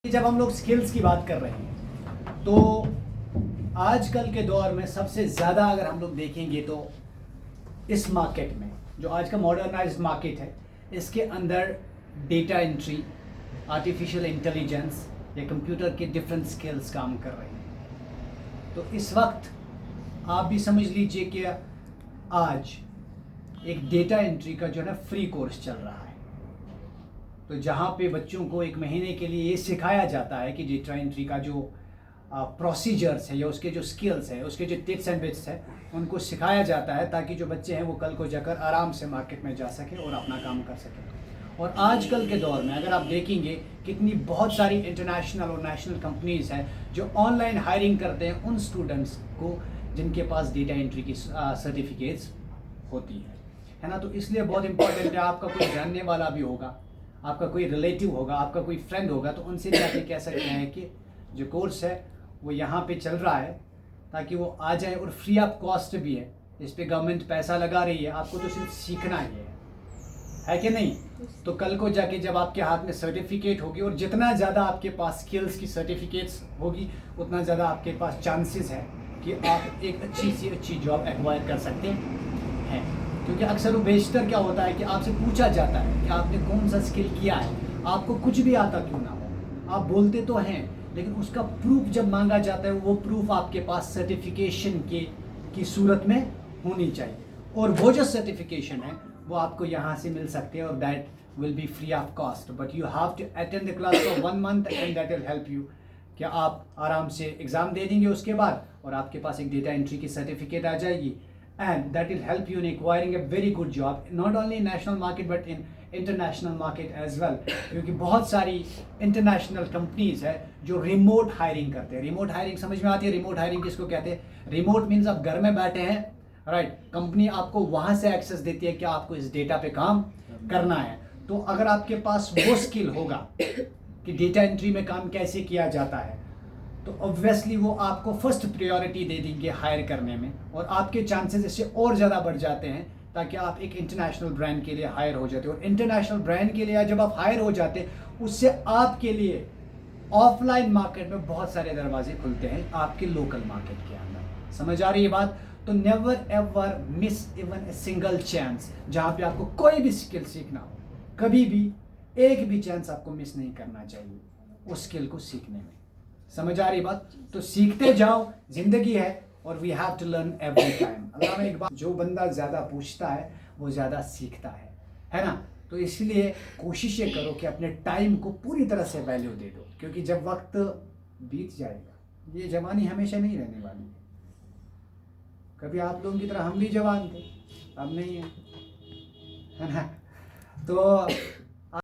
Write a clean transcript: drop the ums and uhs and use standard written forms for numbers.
जब हम लोग स्किल्स की बात कर रहे हैं तो आजकल के दौर में सबसे ज़्यादा अगर हम लोग देखेंगे तो इस मार्केट में जो आज का मॉडर्नाइज्ड मार्केट है इसके अंदर डेटा एंट्री, आर्टिफिशियल इंटेलिजेंस या कंप्यूटर के डिफरेंट स्किल्स काम कर रहे हैं। तो इस वक्त आप भी समझ लीजिए कि आज एक डेटा एंट्री का जो है ना फ्री कोर्स चल रहा है। तो जहाँ पे बच्चों को एक महीने के लिए ये सिखाया जाता है कि डेटा एंट्री का जो प्रोसीजर्स है या उसके जो स्किल्स है, उसके जो टिप्स एंड बिट्स है, उनको सिखाया जाता है ताकि जो बच्चे हैं वो कल को जाकर आराम से मार्केट में जा सकें और अपना काम कर सकें। और आजकल के दौर में अगर आप देखेंगे कितनी बहुत सारी इंटरनेशनल और नेशनल कंपनीज़ हैं जो ऑनलाइन हायरिंग करते हैं उन स्टूडेंट्स को जिनके पास डेटा एंट्री की सर्टिफिकेट्स होती है ना। तो इसलिए बहुत इंपॉर्टेंट है, आपका कोई जानने वाला भी होगा, आपका कोई रिलेटिव होगा, आपका कोई फ्रेंड होगा, तो उनसे जाके कह सकते हैं कि जो कोर्स है वो यहाँ पे चल रहा है ताकि वो आ जाए और फ्री ऑफ कॉस्ट भी है। इस पे गवर्नमेंट पैसा लगा रही है, आपको तो सिर्फ सीखना ही है कि नहीं। तो कल को जाके जब आपके हाथ में सर्टिफिकेट होगी और जितना ज़्यादा आपके पास स्किल्स की सर्टिफिकेट्स होगी उतना ज़्यादा आपके पास चांसेस है कि आप एक अच्छी से अच्छी जॉब एक्वायर कर सकते हैं। क्योंकि अक्सर वो बेशतर क्या होता है कि आपसे पूछा जाता है कि आपने कौन सा स्किल किया है, आपको कुछ भी आता क्यों ना हो, आप बोलते तो हैं लेकिन उसका प्रूफ जब मांगा जाता है वो प्रूफ आपके पास सर्टिफिकेशन की सूरत में होनी चाहिए। और वो जो सर्टिफिकेशन है वो आपको यहाँ से मिल सकते हैं और that will be free of cost, but you have to attend the class for 1 month and that will help you. क्या आप आराम से एग्ज़ाम दे देंगे उसके बाद और आपके पास एक डेटा एंट्री की सर्टिफिकेट आ जाएगी and that will help you in acquiring a very good job not only in national market but in international market as well। क्योंकि बहुत सारी इंटरनेशनल कंपनीज है जो रिमोट हायरिंग करते हैं। रिमोट हायरिंग समझ में आती है? रिमोट हायरिंग किसको कहते हैं? रिमोट मीन्स आप घर में बैठे हैं, राइट, कंपनी आपको वहाँ से एक्सेस देती है कि आपको इस डेटा पे काम करना है। तो अगर आपके पास वो स्किल होगा कि डेटा एंट्री में काम कैसे किया जाता है तो ऑब्वियसली वो आपको फर्स्ट प्रायोरिटी दे देंगे हायर करने में और आपके चांसेस इससे और ज़्यादा बढ़ जाते हैं ताकि आप एक इंटरनेशनल ब्रांड के लिए हायर हो जाते हो। और इंटरनेशनल ब्रांड के लिए जब आप हायर हो जाते उससे आपके लिए ऑफलाइन मार्केट में बहुत सारे दरवाजे खुलते हैं आपके लोकल मार्केट के अंदर। समझ आ रही है बात? तो never ever miss even a single chance. जहाँ पे आपको कोई भी स्किल सीखना हो, कभी भी एक भी चांस आपको मिस नहीं करना चाहिए उस स्किल को सीखने में। समझ आ रही बात? तो सीखते जाओ, जिंदगी है और we have to learn every time. अल्लाह में एक बात, जो बंदा ज़्यादा पूछता है वो ज़्यादा सीखता है ना। तो इसलिए कोशिश ये करो कि अपने टाइम को पूरी तरह से वैल्यू दे दो, क्योंकि जब वक्त बीत जाएगा, ये जवानी हमेशा नहीं रहने वाली है। कभी आप लोगों की तरह हम भी जवान थे, अब नहीं है ना। तो